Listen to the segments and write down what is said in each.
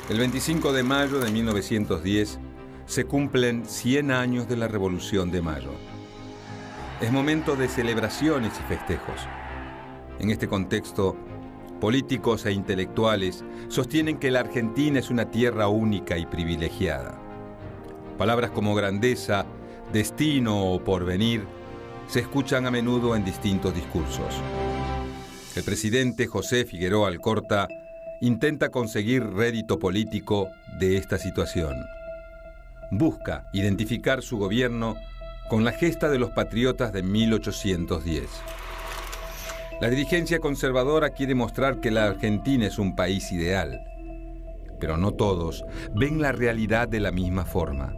El 25 de mayo de 1910 se cumplen 100 años de la Revolución de Mayo. Es momento de celebraciones y festejos. En este contexto, políticos e intelectuales sostienen que la Argentina es una tierra única y privilegiada. Palabras como grandeza, destino o porvenir se escuchan a menudo en distintos discursos. El presidente José Figueroa Alcorta intenta conseguir rédito político de esta situación. Busca identificar su gobierno con la gesta de los patriotas de 1810. La dirigencia conservadora quiere mostrar que la Argentina es un país ideal, pero no todos ven la realidad de la misma forma.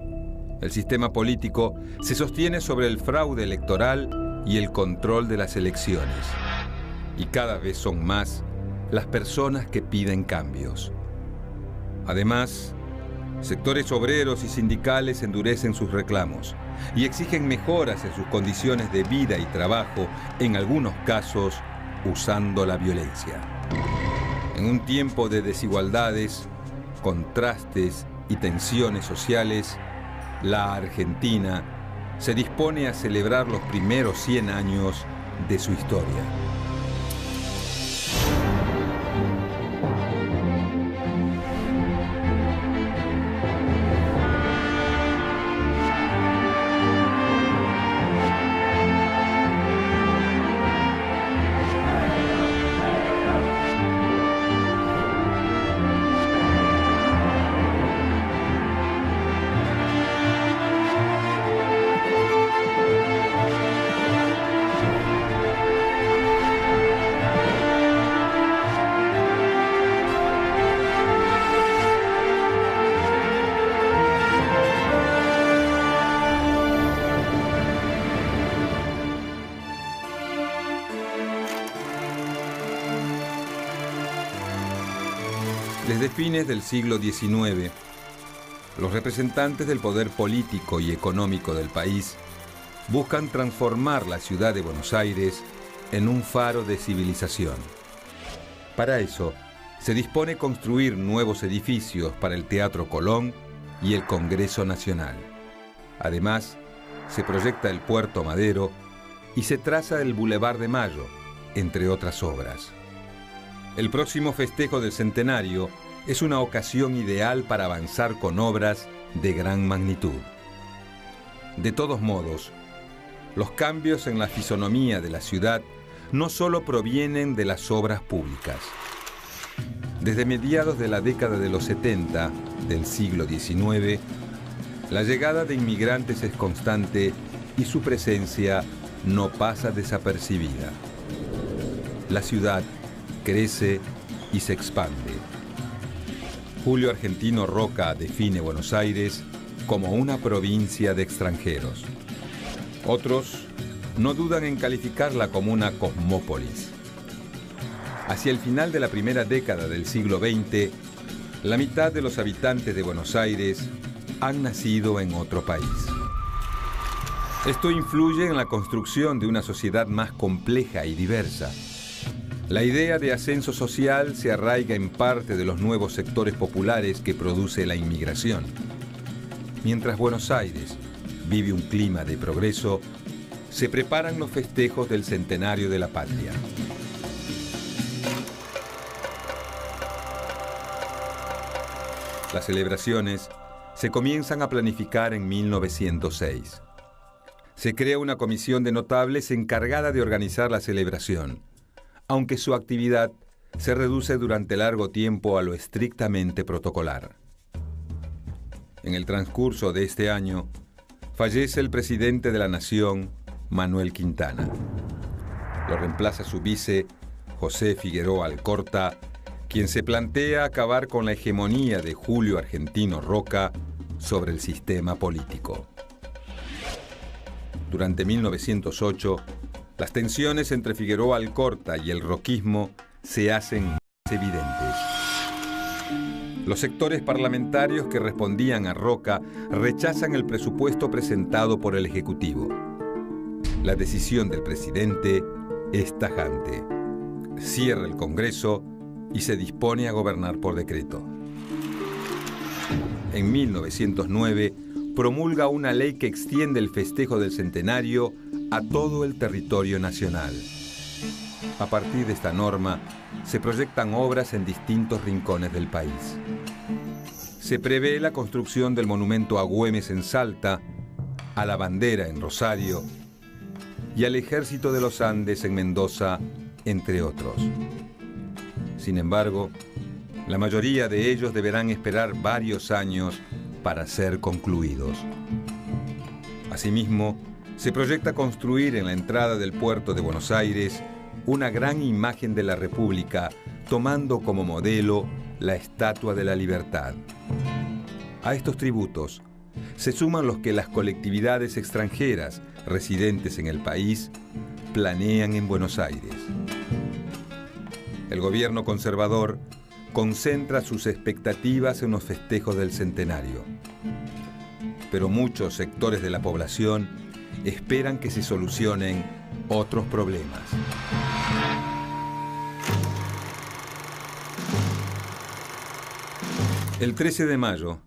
El sistema político se sostiene sobre el fraude electoral y el control de las elecciones. Y cada vez son más las personas que piden cambios. Además, sectores obreros y sindicales endurecen sus reclamos y exigen mejoras en sus condiciones de vida y trabajo, en algunos casos usando la violencia. En un tiempo de desigualdades, contrastes y tensiones sociales, la Argentina se dispone a celebrar los primeros 100 años de su historia. Desde fines del siglo XIX, los representantes del poder político y económico del país buscan transformar la ciudad de Buenos Aires en un faro de civilización. Para eso, se dispone construir nuevos edificios para el Teatro Colón y el Congreso Nacional. Además, se proyecta el Puerto Madero y se traza el Boulevard de Mayo, entre otras obras. El próximo festejo del centenario es una ocasión ideal para avanzar con obras de gran magnitud. De todos modos, los cambios en la fisonomía de la ciudad no solo provienen de las obras públicas. Desde mediados de la década de los 70 del siglo XIX, la llegada de inmigrantes es constante y su presencia no pasa desapercibida. La ciudad crece y se expande. Julio Argentino Roca define Buenos Aires como una provincia de extranjeros. Otros no dudan en calificarla como una cosmópolis. Hacia el final de la primera década del siglo XX, la mitad de los habitantes de Buenos Aires han nacido en otro país. Esto influye en la construcción de una sociedad más compleja y diversa. La idea de ascenso social se arraiga en parte de los nuevos sectores populares que produce la inmigración. Mientras Buenos Aires vive un clima de progreso, se preparan los festejos del centenario de la patria. Las celebraciones se comienzan a planificar en 1906. Se crea una comisión de notables encargada de organizar la celebración, aunque su actividad se reduce durante largo tiempo a lo estrictamente protocolar. En el transcurso de este año, fallece el presidente de la Nación, Manuel Quintana. Lo reemplaza su vice, José Figueroa Alcorta, quien se plantea acabar con la hegemonía de Julio Argentino Roca sobre el sistema político. Durante 1908, las tensiones entre Figueroa Alcorta y el roquismo se hacen más evidentes. Los sectores parlamentarios que respondían a Roca rechazan el presupuesto presentado por el Ejecutivo. La decisión del presidente es tajante. Cierra el Congreso y se dispone a gobernar por decreto. en 1909, promulga una ley que extiende el festejo del centenario a todo el territorio nacional. A partir de esta norma, se proyectan obras en distintos rincones del país. Se prevé la construcción del monumento a Güemes en Salta, a la bandera en Rosario y al Ejército de los Andes en Mendoza, entre otros. Sin embargo, la mayoría de ellos deberán esperar varios años para ser concluidos. Asimismo, se proyecta construir en la entrada del puerto de Buenos Aires una gran imagen de la República, tomando como modelo la Estatua de la Libertad. A estos tributos se suman los que las colectividades extranjeras residentes en el país planean en Buenos Aires. El gobierno conservador concentra sus expectativas en los festejos del centenario, pero muchos sectores de la población esperan que se solucionen otros problemas. El 13 de mayo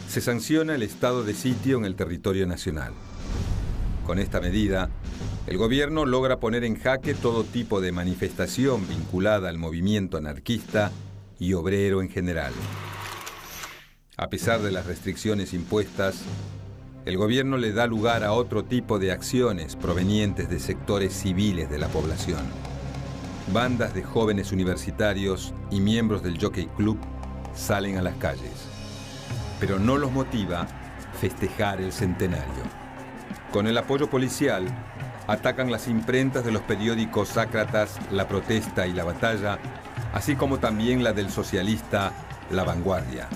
se sanciona el estado de sitio en el territorio nacional. Con esta medida, el gobierno logra poner en jaque todo tipo de manifestación vinculada al movimiento anarquista y obrero en general. A pesar de las restricciones impuestas, el gobierno le da lugar a otro tipo de acciones provenientes de sectores civiles de la población. Bandas de jóvenes universitarios y miembros del Jockey Club salen a las calles, pero no los motiva festejar el centenario. Con el apoyo policial, atacan las imprentas de los periódicos sácratas La Protesta y La Batalla, así como también la del socialista La Vanguardia.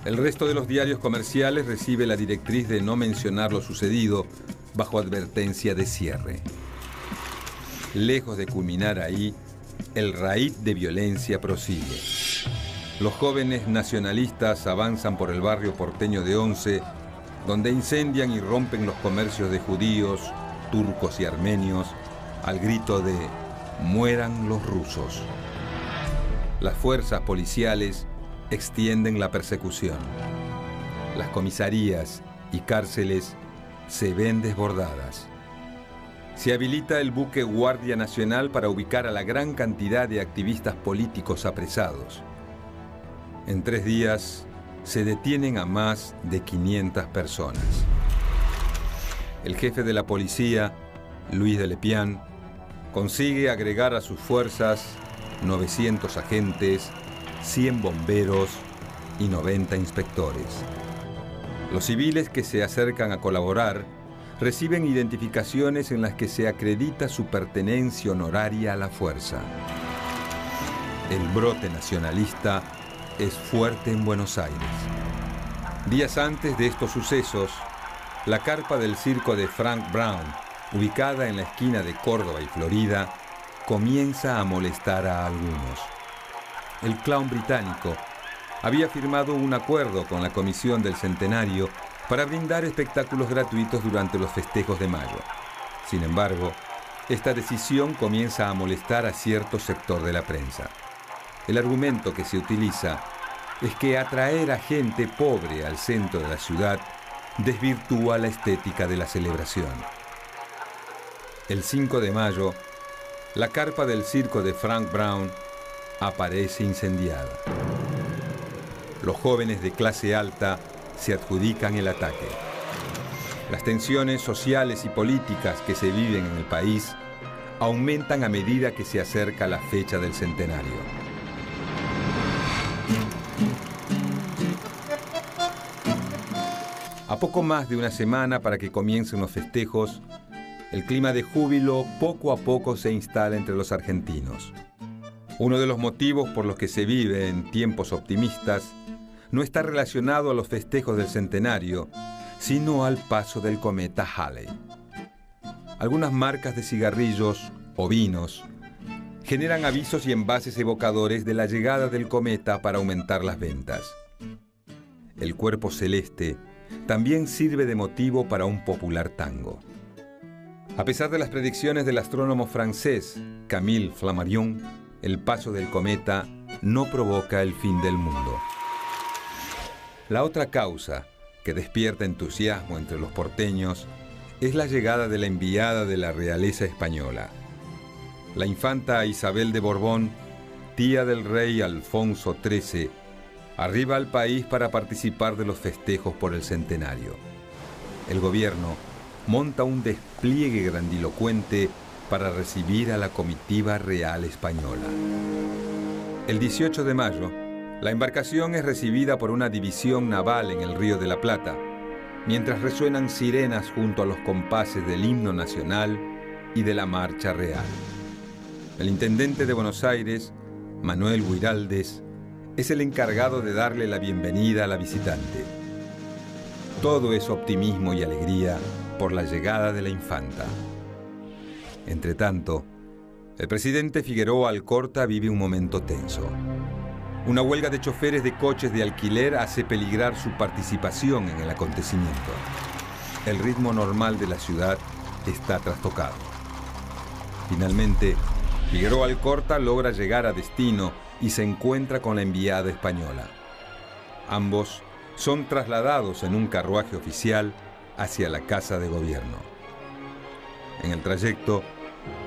El resto de los diarios comerciales recibe la directriz de no mencionar lo sucedido bajo advertencia de cierre. Lejos de culminar ahí, el raíz de violencia prosigue. Los jóvenes nacionalistas avanzan por el barrio porteño de Once, donde incendian y rompen los comercios de judíos, turcos y armenios, al grito de «Mueran los rusos». Las fuerzas policiales extienden la persecución. Las comisarías y cárceles se ven desbordadas. Se habilita el buque Guardia Nacional para ubicar a la gran cantidad de activistas políticos apresados. En 3 días se detienen a más de 500 personas. El jefe de la policía, Luis de Lepián, consigue agregar a sus fuerzas 900 agentes, 100 bomberos y 90 inspectores. Los civiles que se acercan a colaborar reciben identificaciones en las que se acredita su pertenencia honoraria a la fuerza. El brote nacionalista es fuerte en Buenos Aires. Días antes de estos sucesos, la carpa del circo de Frank Brown, ubicada en la esquina de Córdoba y Florida, comienza a molestar a algunos. El clown británico había firmado un acuerdo con la Comisión del Centenario para brindar espectáculos gratuitos durante los festejos de mayo. Sin embargo, esta decisión comienza a molestar a cierto sector de la prensa. El argumento que se utiliza es que atraer a gente pobre al centro de la ciudad desvirtúa la estética de la celebración. El 5 de mayo, la carpa del circo de Frank Brown aparece incendiada. Los jóvenes de clase alta se adjudican el ataque. Las tensiones sociales y políticas que se viven en el país aumentan a medida que se acerca la fecha del centenario. A poco más de una semana para que comiencen los festejos, el clima de júbilo poco a poco se instala entre los argentinos. Uno de los motivos por los que se vive en tiempos optimistas no está relacionado a los festejos del centenario, sino al paso del cometa Halley. Algunas marcas de cigarrillos o vinos generan avisos y envases evocadores de la llegada del cometa para aumentar las ventas. El cuerpo celeste también sirve de motivo para un popular tango. A pesar de las predicciones del astrónomo francés Camille Flammarion, el paso del cometa no provoca el fin del mundo. La otra causa que despierta entusiasmo entre los porteños es la llegada de la enviada de la realeza española. La infanta Isabel de Borbón, tía del rey Alfonso XIII, arriba al país para participar de los festejos por el centenario. El gobierno monta un despliegue grandilocuente para recibir a la comitiva real española. El 18 de mayo, la embarcación es recibida por una división naval en el Río de la Plata, mientras resuenan sirenas junto a los compases del himno nacional y de la marcha real. El intendente de Buenos Aires, Manuel Buiraldes, es el encargado de darle la bienvenida a la visitante. Todo es optimismo y alegría por la llegada de la infanta. Entretanto, el presidente Figueroa Alcorta vive un momento tenso. Una huelga de choferes de coches de alquiler hace peligrar su participación en el acontecimiento. El ritmo normal de la ciudad está trastocado. Finalmente, Figueroa Alcorta logra llegar a destino y se encuentra con la enviada española. Ambos son trasladados en un carruaje oficial hacia la Casa de Gobierno. En el trayecto,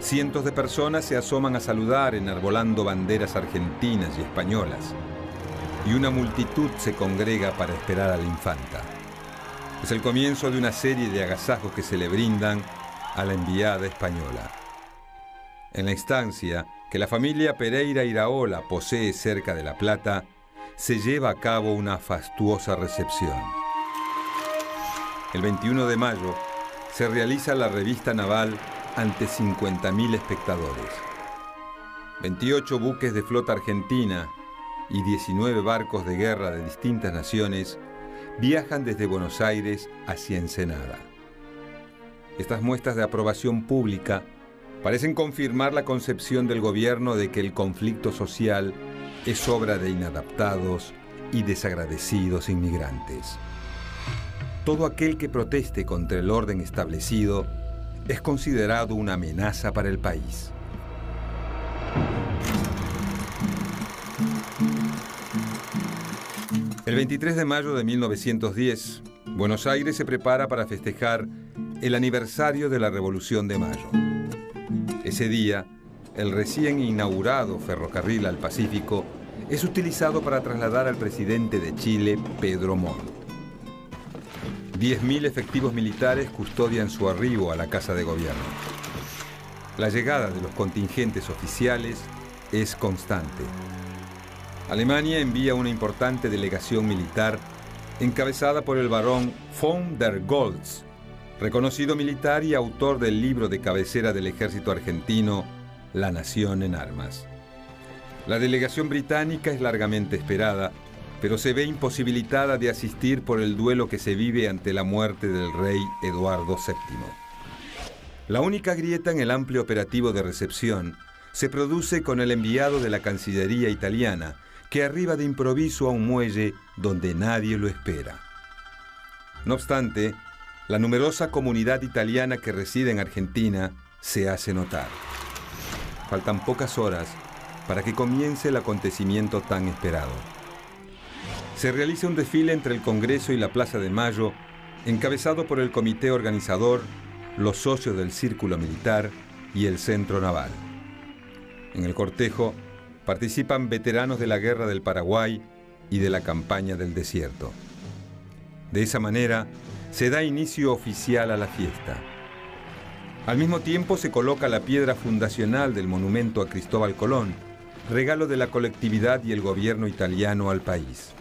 cientos de personas se asoman a saludar enarbolando banderas argentinas y españolas, y una multitud se congrega para esperar a la infanta. Es el comienzo de una serie de agasajos que se le brindan a la enviada española. En la estancia que la familia Pereira Iraola posee cerca de La Plata, se lleva a cabo una fastuosa recepción. El 21 de mayo se realiza la revista naval ante 50.000 espectadores. 28 buques de flota argentina y 19 barcos de guerra de distintas naciones viajan desde Buenos Aires hacia Ensenada. Estas muestras de aprobación pública parecen confirmar la concepción del gobierno de que el conflicto social es obra de inadaptados y desagradecidos inmigrantes. Todo aquel que proteste contra el orden establecido es considerado una amenaza para el país. El 23 de mayo de 1910, Buenos Aires se prepara para festejar el aniversario de la Revolución de Mayo. Ese día, el recién inaugurado ferrocarril al Pacífico es utilizado para trasladar al presidente de Chile, Pedro Montt. 10.000 efectivos militares custodian su arribo a la Casa de Gobierno. La llegada de los contingentes oficiales es constante. Alemania envía una importante delegación militar encabezada por el barón von der Goltz, reconocido militar y autor del libro de cabecera del ejército argentino, La Nación en Armas. La delegación británica es largamente esperada, pero se ve imposibilitada de asistir por el duelo que se vive ante la muerte del rey Eduardo VII. La única grieta en el amplio operativo de recepción se produce con el enviado de la Cancillería italiana, que arriba de improviso a un muelle donde nadie lo espera. No obstante, la numerosa comunidad italiana que reside en Argentina se hace notar. Faltan pocas horas para que comience el acontecimiento tan esperado. Se realiza un desfile entre el Congreso y la Plaza de Mayo, encabezado por el comité organizador, los socios del Círculo Militar y el Centro Naval. En el cortejo participan veteranos de la Guerra del Paraguay y de la Campaña del Desierto. De esa manera, se da inicio oficial a la fiesta. Al mismo tiempo se coloca la piedra fundacional del monumento a Cristóbal Colón, regalo de la colectividad y el gobierno italiano al país.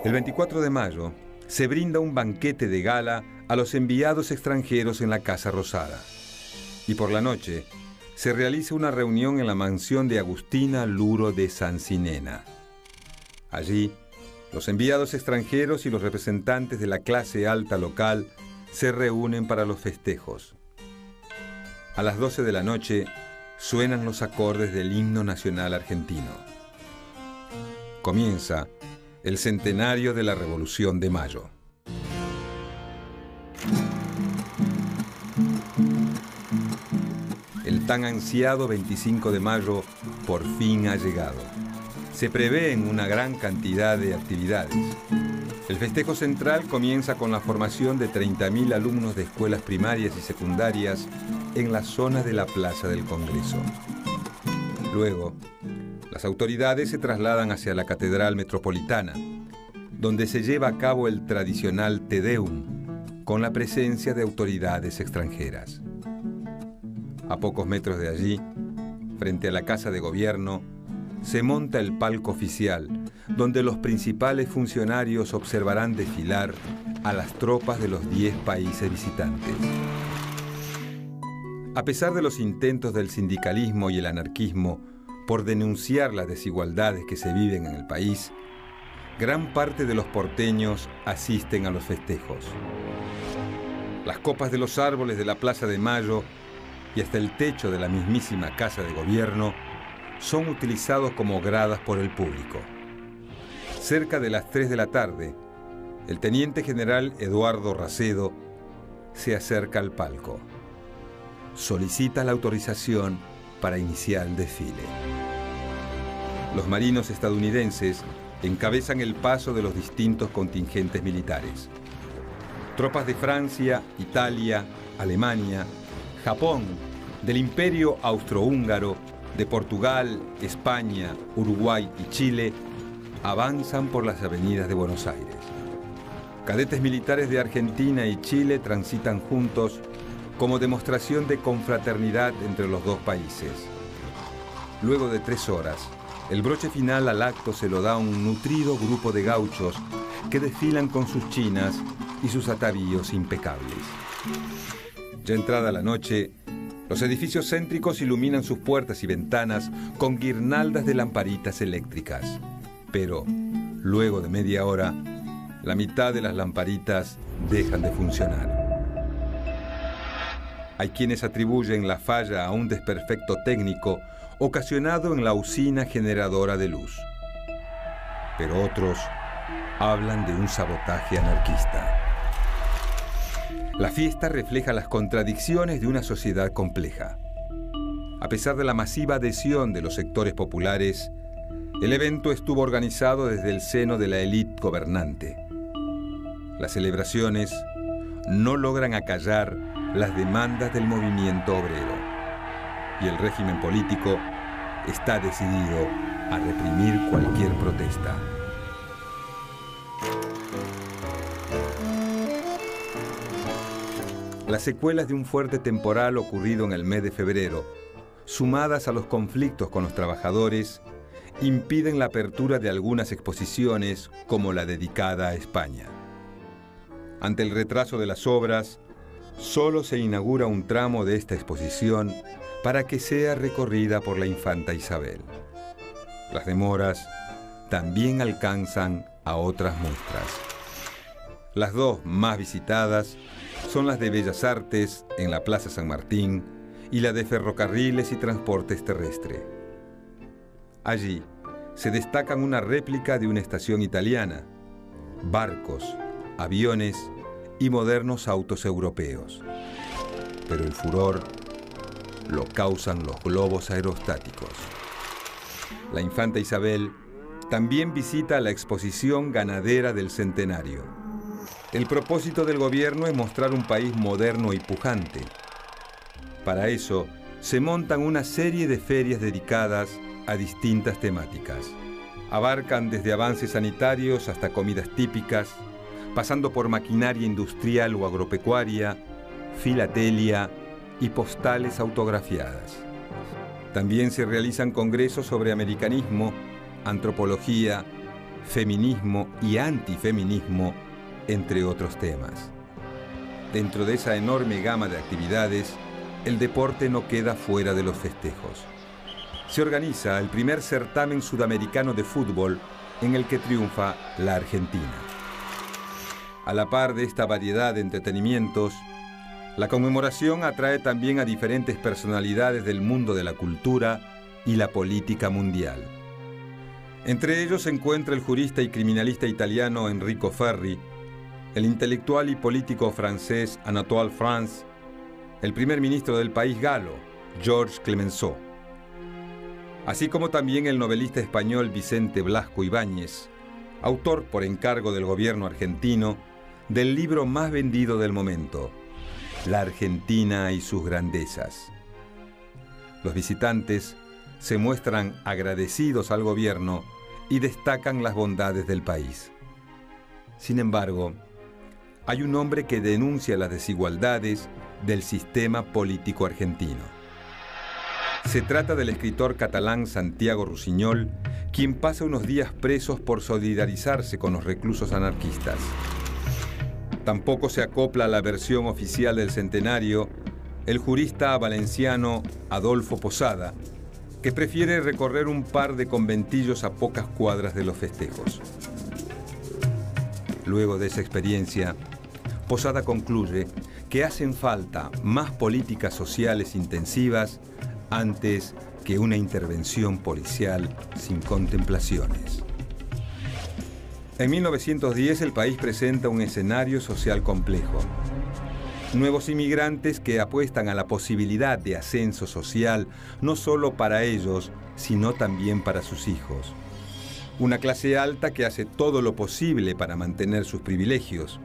El 24 de mayo se brinda un banquete de gala a los enviados extranjeros en la Casa Rosada. Y por la noche se realiza una reunión en la mansión de Agustina Luro de Sancinena. Allí, los enviados extranjeros y los representantes de la clase alta local se reúnen para los festejos. A las 12 de la noche suenan los acordes del himno nacional argentino. Comienza el centenario de la Revolución de Mayo. El tan ansiado 25 de mayo por fin ha llegado. se prevén una gran cantidad de actividades. El festejo central comienza con la formación de 30.000 alumnos de escuelas primarias y secundarias en la zona de la Plaza del Congreso. Luego, las autoridades se trasladan hacia la Catedral Metropolitana, donde se lleva a cabo el tradicional Te Deum, con la presencia de autoridades extranjeras. A pocos metros de allí, frente a la Casa de Gobierno, se monta el palco oficial, donde los principales funcionarios observarán desfilar a las tropas de los 10 países visitantes. A pesar de los intentos del sindicalismo y el anarquismo por denunciar las desigualdades que se viven en el país, gran parte de los porteños asisten a los festejos. Las copas de los árboles de la Plaza de Mayo y hasta el techo de la mismísima Casa de Gobierno son utilizados como gradas por el público. Cerca de las 3 de la tarde, el teniente general Eduardo Racedo se acerca al palco. Solicita la autorización para iniciar el desfile. Los marinos estadounidenses encabezan el paso de los distintos contingentes militares. Tropas de Francia, Italia, Alemania, Japón, del Imperio Austrohúngaro, de Portugal, España, Uruguay y Chile avanzan por las avenidas de Buenos Aires. Cadetes militares de Argentina y Chile transitan juntos como demostración de confraternidad entre los dos países. Luego de 3 horas, el broche final al acto se lo da un nutrido grupo de gauchos que desfilan con sus chinas y sus atavíos impecables. Ya entrada la noche, los edificios céntricos iluminan sus puertas y ventanas con guirnaldas de lamparitas eléctricas. Pero, luego de media hora, la mitad de las lamparitas dejan de funcionar. Hay quienes atribuyen la falla a un desperfecto técnico ocasionado en la usina generadora de luz. Pero otros hablan de un sabotaje anarquista. La fiesta refleja las contradicciones de una sociedad compleja. A pesar de la masiva adhesión de los sectores populares, el evento estuvo organizado desde el seno de la élite gobernante. Las celebraciones no logran acallar las demandas del movimiento obrero, y el régimen político está decidido a reprimir cualquier protesta. Las secuelas de un fuerte temporal ocurrido en el mes de febrero, sumadas a los conflictos con los trabajadores, impiden la apertura de algunas exposiciones como la dedicada a España. Ante el retraso de las obras, solo se inaugura un tramo de esta exposición para que sea recorrida por la infanta Isabel. Las demoras también alcanzan a otras muestras. Las 2 más visitadas son las de Bellas Artes en la Plaza San Martín y la de Ferrocarriles y Transportes Terrestres. Allí se destacan una réplica de una estación italiana, barcos, aviones y modernos autos europeos. Pero el furor lo causan los globos aerostáticos. La infanta Isabel también visita la exposición ganadera del centenario. El propósito del gobierno es mostrar un país moderno y pujante. Para eso, se montan una serie de ferias dedicadas a distintas temáticas. Abarcan desde avances sanitarios hasta comidas típicas, pasando por maquinaria industrial o agropecuaria, filatelia y postales autografiadas. También se realizan congresos sobre americanismo, antropología, feminismo y antifeminismo, entre otros temas. Dentro de esa enorme gama de actividades, el deporte no queda fuera de los festejos. Se organiza el primer certamen sudamericano de fútbol en el que triunfa la Argentina. A la par de esta variedad de entretenimientos, la conmemoración atrae también a diferentes personalidades del mundo de la cultura y la política mundial. Entre ellos se encuentra el jurista y criminalista italiano Enrico Ferri, el intelectual y político francés Anatole France, el primer ministro del país galo, Georges Clemenceau. así como también el novelista español Vicente Blasco Ibáñez, autor por encargo del gobierno argentino del libro más vendido del momento, La Argentina y sus grandezas. Los visitantes se muestran agradecidos al gobierno y destacan las bondades del país. Sin embargo, hay un hombre que denuncia las desigualdades del sistema político argentino. Se trata del escritor catalán Santiago Rusiñol, quien pasa unos días presos por solidarizarse con los reclusos anarquistas. Tampoco se acopla a la versión oficial del centenario el jurista valenciano Adolfo Posada, que prefiere recorrer un par de conventillos a pocas cuadras de los festejos. Luego de esa experiencia, Posada concluye que hacen falta más políticas sociales intensivas antes que una intervención policial sin contemplaciones. En 1910 el país presenta un escenario social complejo. Nuevos inmigrantes que apuestan a la posibilidad de ascenso social no solo para ellos, sino también para sus hijos. Una clase alta que hace todo lo posible para mantener sus privilegios.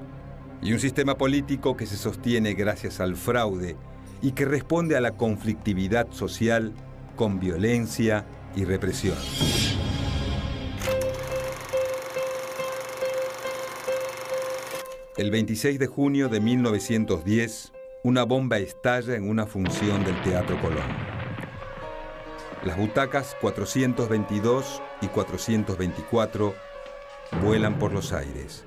Y un sistema político que se sostiene gracias al fraude y que responde a la conflictividad social con violencia y represión. El 26 de junio de 1910, una bomba estalla en una función del Teatro Colón. Las butacas 422 y 424 vuelan por los aires.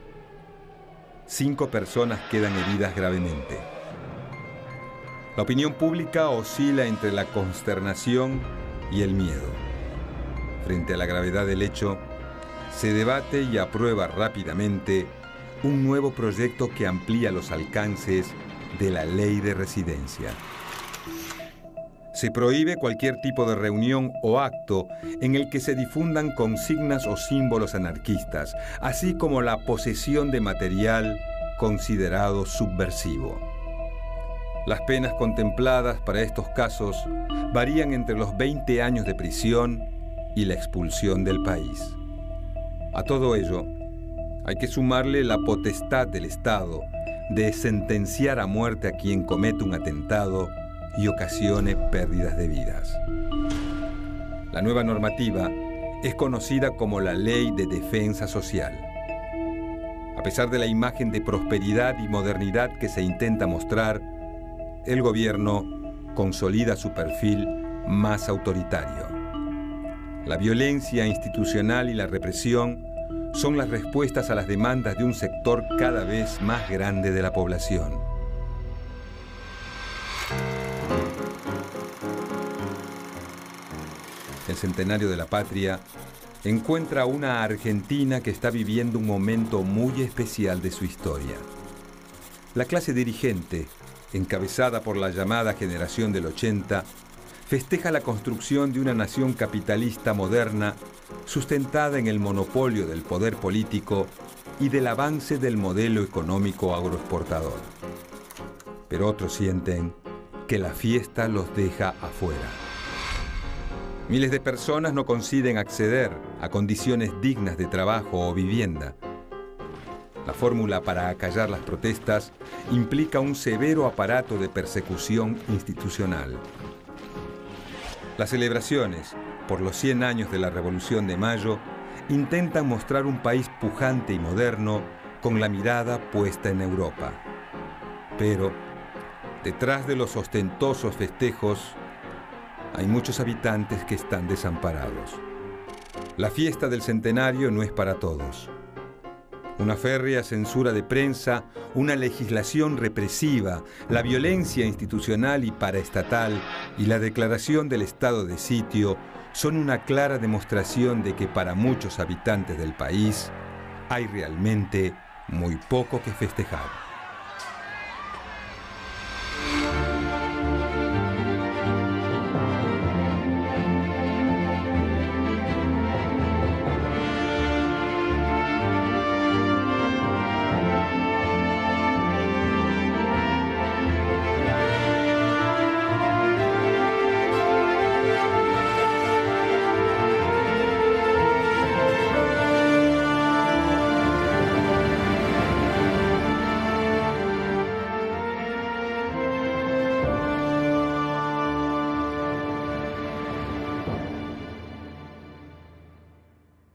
5 personas quedan heridas gravemente. La opinión pública oscila entre la consternación y el miedo. Frente a la gravedad del hecho, se debate y aprueba rápidamente un nuevo proyecto que amplía los alcances de la ley de residencia. Se prohíbe cualquier tipo de reunión o acto en el que se difundan consignas o símbolos anarquistas, así como la posesión de material considerado subversivo. Las penas contempladas para estos casos varían entre los 20 años de prisión y la expulsión del país. A todo ello, hay que sumarle la potestad del Estado de sentenciar a muerte a quien comete un atentado y ocasione pérdidas de vidas. La nueva normativa es conocida como la Ley de Defensa Social. A pesar de la imagen de prosperidad y modernidad que se intenta mostrar, el gobierno consolida su perfil más autoritario. La violencia institucional y la represión son las respuestas a las demandas de un sector cada vez más grande de la población. El centenario de la patria encuentra a una Argentina que está viviendo un momento muy especial de su historia. La clase dirigente, encabezada por la llamada generación del 80, festeja la construcción de una nación capitalista moderna sustentada en el monopolio del poder político y del avance del modelo económico agroexportador. Pero otros sienten que la fiesta los deja afuera. Miles de personas no consiguen acceder a condiciones dignas de trabajo o vivienda. La fórmula para acallar las protestas implica un severo aparato de persecución institucional. Las celebraciones por los 100 años de la Revolución de Mayo intentan mostrar un país pujante y moderno con la mirada puesta en Europa. Pero, detrás de los ostentosos festejos, hay muchos habitantes que están desamparados. La fiesta del centenario no es para todos. Una férrea censura de prensa, una legislación represiva, la violencia institucional y paraestatal y la declaración del estado de sitio son una clara demostración de que para muchos habitantes del país hay realmente muy poco que festejar.